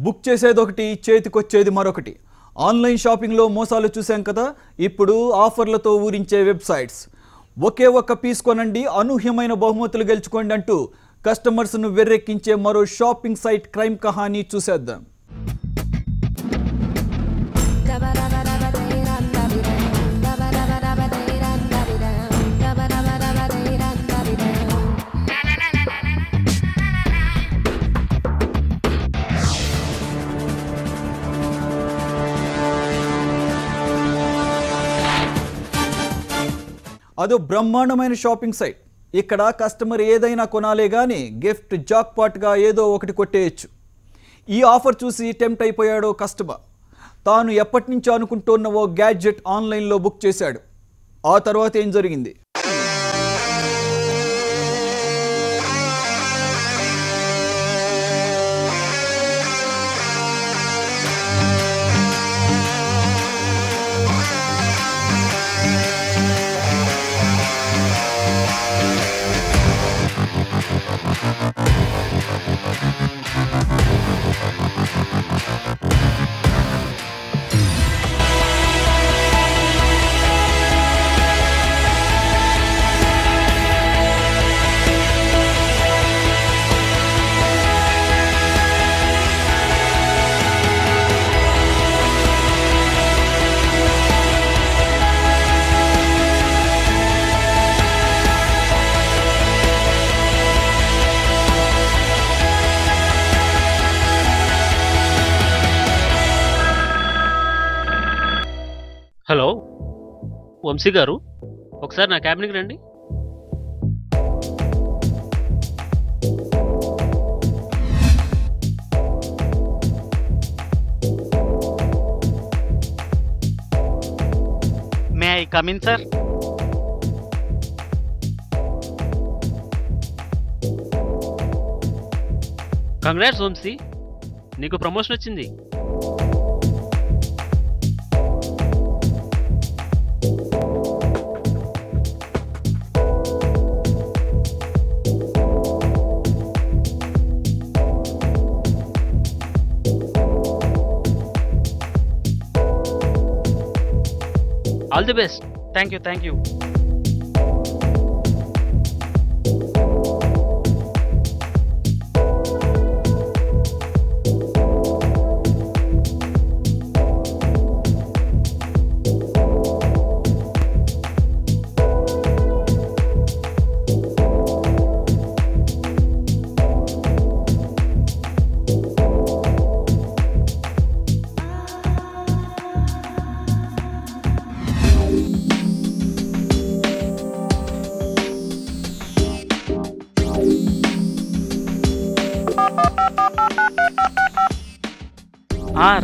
Book చేసేదొకటి చేతికొచ్చేది మరొకటి. Online షాపింగ్లో మోసాలు చూసాం కదా, ఇప్పుడు ఆఫర్లతో ఊరించే వెబ్సైట్స్. ఒకే ఒక్క పీస్ కొనండి, అనూహ్యమైన బహుమతులు గెలుచుకోండి అంటూ కస్టమర్స్ను వెర్రెక్కించే మరో షాపింగ్ సైట్ క్రైమ్ కహానీ చూసేద్దాం. అదో బ్రహ్మాండమైన షాపింగ్ సైట్. ఇక్కడ కస్టమర్ ఏదైనా కొనాలే కానీ గిఫ్ట్ జాక్పాట్గా ఏదో ఒకటి కొట్టేయచ్చు. ఈ ఆఫర్ చూసి టెంప్ట్ అయిపోయాడో కస్టమర్. తాను ఎప్పటి నుంచో అనుకుంటున్న ఓ గ్యాడ్జెట్ ఆన్లైన్లో బుక్ చేశాడు. ఆ తర్వాత ఏం జరిగింది? హలో వంశీ గారు, ఒకసారి నా క్యాబిన్కి రండి. May I come in sir? Congrats Vamshi, నీకు ప్రమోషన్ వచ్చింది. All the best. Thank you, thank you.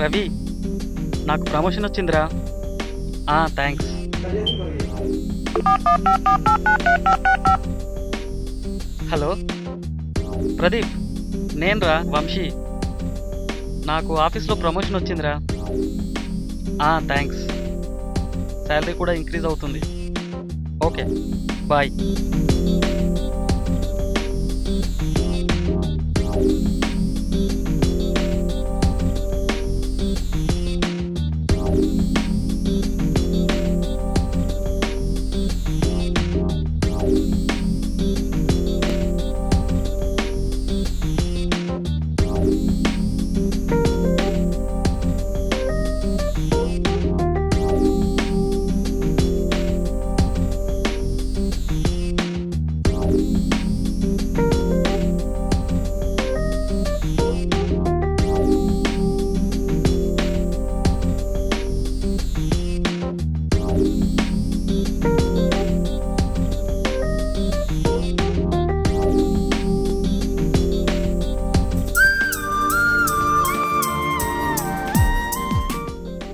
Ravi, నాకు ప్రమోషన్ వచ్చిందిరా. థ్యాంక్స్. హలో ప్రదీప్, నేనురా వంశీ. నాకు ఆఫీస్లో ప్రమోషన్ వచ్చిందిరా. థ్యాంక్స్. శాలరీ కూడా ఇంక్రీజ్ అవుతుంది. Okay, bye.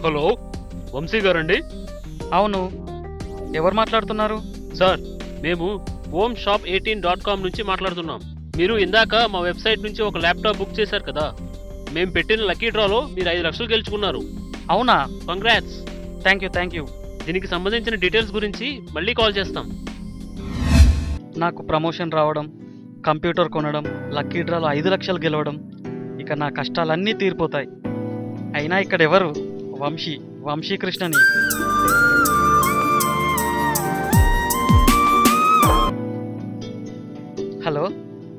హలో వంశీ గారండి? అవును, ఎవరు మాట్లాడుతున్నారు? సార్, మేము homeshop18.com నుంచి మాట్లాడుతున్నాం. మీరు ఇందాక మా వెబ్సైట్ నుంచి ఒక ల్యాప్టాప్ బుక్ చేశారు కదా, మేము పెట్టిన లక్కీ డ్రాలో మీరు 5 లక్షలు గెలుచుకున్నారు. అవునా? Congrats. Thank you, thank you. దీనికి సంబంధించిన డీటెయిల్స్ గురించి మళ్ళీ కాల్ చేస్తాం. నాకు ప్రమోషన్ రావడం, కంప్యూటర్ కొనడం, లక్కీ డ్రాలో 5 లక్షలు గెలవడం, ఇక ఇక నా కష్టాలన్నీ తీరిపోతాయి. అయినా ఇక్కడ ఎవరు? వంశీకృష్ణని. హలో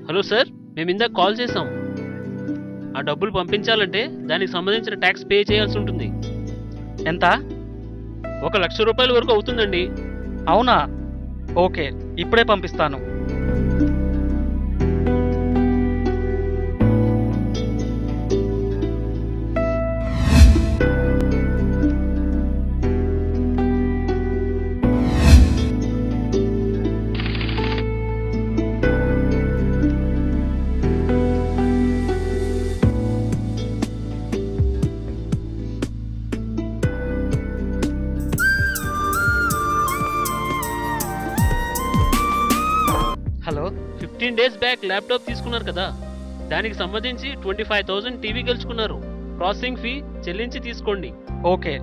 హలో సార్, మేము ఇందాక కాల్ చేసాం. ఆ డబ్బులు పంపించాలంటే దానికి సంబంధించిన ట్యాక్స్ పే చేయాల్సి ఉంటుంది. ఎంత? 1,00,000 రూపాయల వరకు అవుతుందండి. అవునా? ఓకే, ఇప్పుడే పంపిస్తాను. హలో 15 డేస్ బ్యాక్ ల్యాప్టాప్ తీసుకున్నారు కదా, దానికి సంబంధించి 25,000 టీవీ గెలుచుకున్నారు. ప్రాసెసింగ్ ఫీ చెల్లించి తీసుకోండి. ఓకే.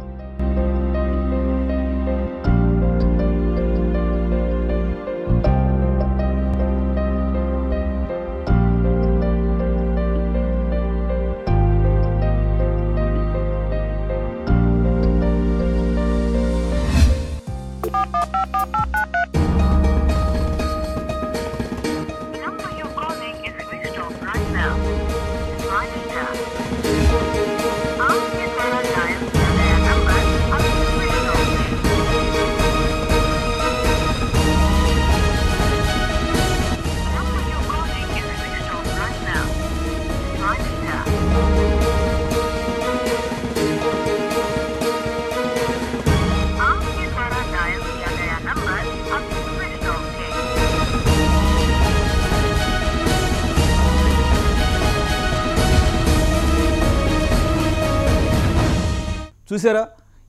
చూసారా,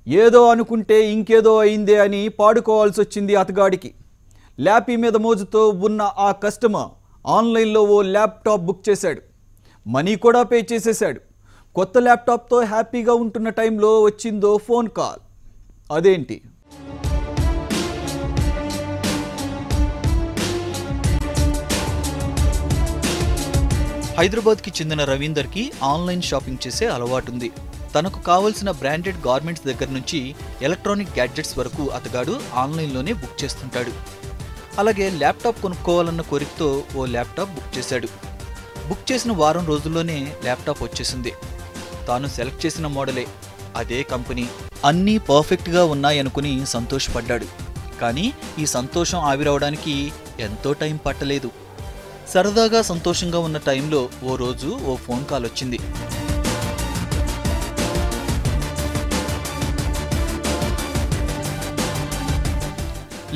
ఏదో అనుకుంటే ఇంకేదో అయిందే అని పాడుకోవాల్సి వచ్చింది అతగాడికి. ల్యాపీ మీద మోజుతో ఉన్న ఆ కస్టమర్ ఆన్లైన్లో ఓ ల్యాప్టాప్ బుక్ చేశాడు. మనీ కూడా పే చేసేశాడు. కొత్త ల్యాప్టాప్తో హ్యాపీగా ఉంటున్న టైంలో వచ్చిందో ఫోన్ కాల్. అదేంటి? హైదరాబాద్కి చెందిన రవీందర్కి ఆన్లైన్ షాపింగ్ చేసే అలవాటుంది. తనకు కావలసిన బ్రాండెడ్ గార్మెంట్స్ దగ్గర నుంచి ఎలక్ట్రానిక్ గ్యాడ్జెట్స్ వరకు అతగాడు ఆన్లైన్లోనే బుక్ చేస్తుంటాడు. అలాగే ల్యాప్టాప్ కొనుక్కోవాలన్న కోరికతో ఓ ల్యాప్టాప్ బుక్ చేశాడు. బుక్ చేసిన వారం రోజుల్లోనే ల్యాప్టాప్ వచ్చేసింది. తాను సెలెక్ట్ చేసిన మోడలే, అదే కంపెనీ. అన్నీ పర్ఫెక్ట్గా ఉన్నాయనుకుని సంతోషపడ్డాడు. కానీ ఈ సంతోషం ఆవిరవడానికి ఎంతో టైం పట్టలేదు. సరదాగా సంతోషంగా ఉన్న టైంలో ఓ రోజు ఓ ఫోన్ కాల్ వచ్చింది.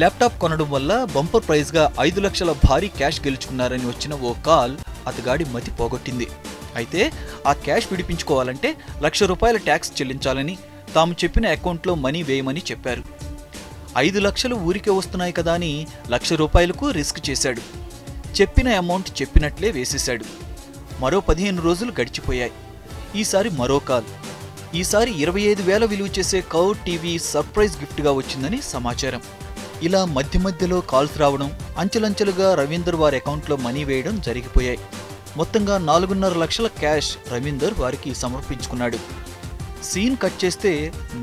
ల్యాప్టాప్ కొనడం వల్ల బంపర్ ప్రైజ్గా 5 లక్షల భారీ క్యాష్ గెలుచుకున్నారని వచ్చిన ఓ కాల్ అతగాడి మతి పోగొట్టింది. అయితే ఆ క్యాష్ విడిపించుకోవాలంటే 1,00,000 రూపాయల ట్యాక్స్ చెల్లించాలని, తాము చెప్పిన అకౌంట్లో మనీ వేయమని చెప్పారు. 5 లక్షలు ఊరికే వస్తున్నాయి కదా అని 1,00,000 రూపాయలకు రిస్క్ చేశాడు. చెప్పిన అమౌంట్ చెప్పినట్లే వేసేశాడు. మరో 15 రోజులు గడిచిపోయాయి. ఈసారి మరో కాల్. ఈసారి 25,000 విలువ చేసే కర్వ్ టీవీ సర్ప్రైజ్ గిఫ్ట్గా వచ్చిందని సమాచారం. ఇలా మధ్య మధ్యలో కాల్స్ రావడం, అంచెలంచెలుగా రవీందర్ వారి అకౌంట్లో మనీ వేయడం జరిగిపోయాయి. మొత్తంగా 4.5 లక్షల క్యాష్ రవీందర్ వారికి సమర్పించుకున్నాడు. సీన్ కట్ చేస్తే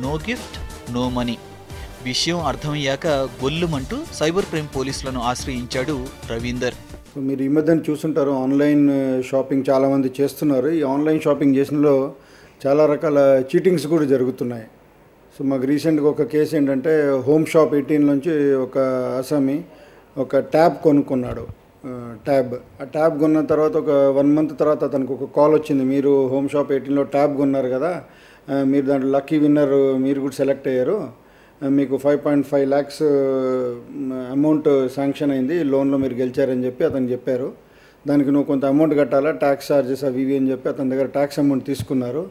నో గిఫ్ట్ నో మనీ. విషయం అర్థమయ్యాక గొల్లుమంటూ సైబర్ క్రైమ్ పోలీసులను ఆశ్రయించాడు రవీందర్. మీరు ఈ మధ్యన చూస్తుంటారు, ఆన్లైన్ షాపింగ్ చాలామంది చేస్తున్నారు. ఈ ఆన్లైన్ షాపింగ్ చేసినలో చాలా రకాల చీటింగ్స్ కూడా జరుగుతున్నాయి. సో మాకు రీసెంట్గా ఒక కేసు ఏంటంటే, హోమ్ షాప్ 18 నుంచి ఒక అసామి ఒక ట్యాబ్ కొనుక్కున్నాడు. ఆ ట్యాబ్ కొన్న తర్వాత ఒక 1 మంత్ తర్వాత అతనికి ఒక కాల్ వచ్చింది. మీరు హోమ్ షాప్ 18లో ట్యాబ్ కొన్నారు కదా, మీరు దాంట్లో లక్కీ విన్నర్ మీరు కూడా సెలెక్ట్ అయ్యారు, మీకు 5.5 lakhs అమౌంట్ శాంక్షన్ అయింది, లోన్లో మీరు గెలిచారని చెప్పి అతను చెప్పారు. దానికి నువ్వు కొంత అమౌంట్ కట్టాలా, ట్యాక్స్ ఛార్జెస్ అవి ఇవి అని చెప్పి అతని దగ్గర ట్యాక్స్ అమౌంట్ తీసుకున్నారు.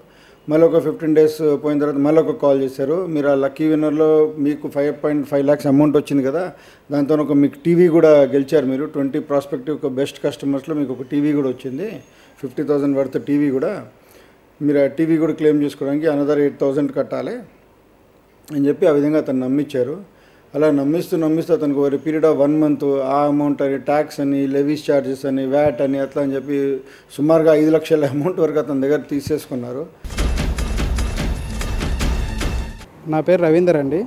మళ్ళీ ఒక 15 days పోయిన తర్వాత మళ్ళీ ఒక కాల్ చేశారు. మీరు ఆ లక్కీ విన్నర్లో మీకు 5.5 lakhs అమౌంట్ వచ్చింది కదా, దాంతో ఒక మీకు టీవీ కూడా గెలిచారు. మీరు 20 ప్రాస్పెక్టివ్ ఒక బెస్ట్ కస్టమర్స్లో మీకు ఒక టీవీ కూడా వచ్చింది, 50,000 వర్త్ టీవీ కూడా. మీరు ఆ టీవీ కూడా క్లెయిమ్ చేసుకోవడానికి అనదర్ 8,000 కట్టాలి అని చెప్పి ఆ విధంగా అతను నమ్మించారు. అలా నమ్మిస్తూ అతనికి ఒక పీరియడ్ ఆఫ్ 1 month ఆ అమౌంట్ అని, ట్యాక్స్ అని, లెవీస్ ఛార్జెస్ అని, వ్యాట్ అని అట్లా అని చెప్పి సుమారుగా 5 లక్షల అమౌంట్ వరకు అతని దగ్గర తీసేసుకున్నారు. నా పేరు రవీందర్ అండి.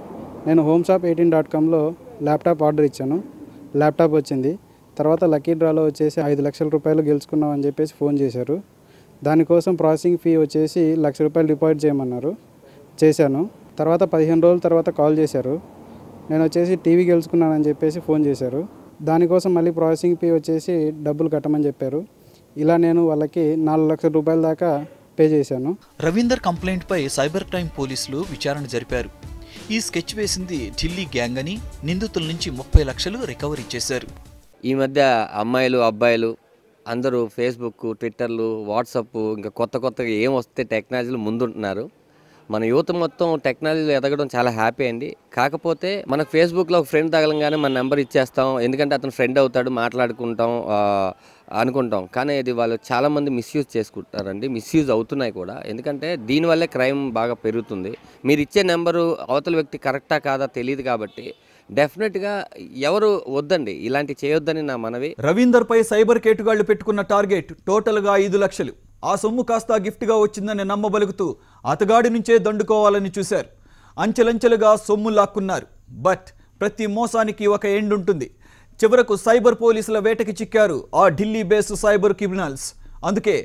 నేను homeshop18.comలో ల్యాప్టాప్ ఆర్డర్ ఇచ్చాను. ల్యాప్టాప్ వచ్చింది. తర్వాత లక్కీ డ్రాలో వచ్చేసి 5 లక్షల రూపాయలు గెలుచుకున్నాం అని చెప్పేసి ఫోన్ చేశారు. దానికోసం ప్రాసెసింగ్ ఫీ వచ్చేసి ₹1,00,000 డిపాజిట్ చేయమన్నారు. చేశాను. తర్వాత 15 రోజుల తర్వాత కాల్ చేశారు. నేను వచ్చేసి టీవీ గెలుచుకున్నానని చెప్పేసి ఫోన్ చేశారు. దానికోసం మళ్ళీ ప్రాసెసింగ్ ఫీ వచ్చేసి డబ్బులు కట్టమని చెప్పారు. ఇలా నేను వాళ్ళకి ₹4 లక్షల దాకా పే చేశాను. రవీందర్ కంప్లైంట్పై సైబర్ క్రైమ్ పోలీసులు విచారణ జరిపారు. ఈ స్కెచ్ వేసింది ఢిల్లీ గ్యాంగ్ అని, నిందితుల నుంచి 30 లక్షలు రికవరీ చేశారు. ఈ మధ్య అమ్మాయిలు అబ్బాయిలు అందరూ ఫేస్బుక్, ట్విట్టర్లు, వాట్సాప్ ఇంకా కొత్తగా ఏం వస్తే టెక్నాలజీలు ముందుంటున్నారు. మన యూత్ మొత్తం టెక్నాలజీలో ఎదగడం చాలా హ్యాపీ అండి. కాకపోతే మనకు ఫేస్బుక్లో ఒక ఫ్రెండ్ తగలంగానే మన నెంబర్ ఇచ్చేస్తాం, ఎందుకంటే అతను ఫ్రెండ్ అవుతాడు, మాట్లాడుకుంటాం అనుకుంటాం. కానీ ఇది వాళ్ళు చాలామంది మిస్యూజ్ చేసుకుంటారండి, మిస్యూజ్ అవుతున్నాయి కూడా. ఎందుకంటే దీనివల్లే క్రైమ్ బాగా పెరుగుతుంది. మీరు ఇచ్చే నెంబరు అవతల వ్యక్తి కరెక్టా కాదా తెలియదు కాబట్టి డెఫినెట్గా ఎవరు వద్దండి, ఇలాంటి చేయొద్దని నా మనవి. రవీందర్పై సైబర్ కేటుగాళ్లు పెట్టుకున్న టార్గెట్ టోటల్గా 5 లక్షలు. ఆ సొమ్ము కాస్త గిఫ్ట్గా వచ్చిందని నమ్మబలుకుతూ అతగాడి నుంచే దండుకోవాలని చూశారు. అంచెలంచెలుగా సొమ్ము లాక్కున్నారు. బట్ ప్రతి మోసానికి ఒక ఎండ్ ఉంటుంది. చివరకు సైబర్ పోలీసుల వేటకి చిక్కారు ఆ ఢిల్లీ బేస్ సైబర్ క్రిమినల్స్. అందుకే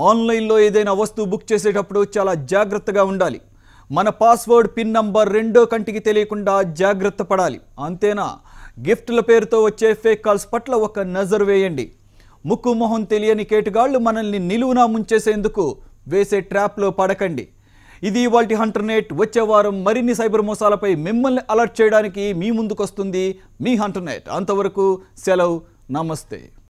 ఆన్లైన్లో ఏదైనా వస్తువు బుక్ చేసేటప్పుడు చాలా జాగ్రత్తగా ఉండాలి. మన పాస్వర్డ్, పిన్ నంబర్ రెండో కంటికి తెలియకుండా జాగ్రత్త పడాలి. అంతేనా, గిఫ్ట్ల పేరుతో వచ్చే ఫేక్ కాల్స్ పట్ల ఒక నజర్ వేయండి. ముక్కు మొహం తెలియని కేటుగాళ్లు మనల్ని నిలువునా ముంచేసేందుకు వేసే ట్రాప్లో పడకండి. ఇది ఇవాల్టి హంటర్ నెట్. వచ్చే వారం మరిన్ని సైబర్ మోసాలపై మిమ్మల్ని అలర్ట్ చేయడానికి మీ ముందుకొస్తుంది మీ హంటర్ నెట్. అంతవరకు సెలవు, నమస్తే.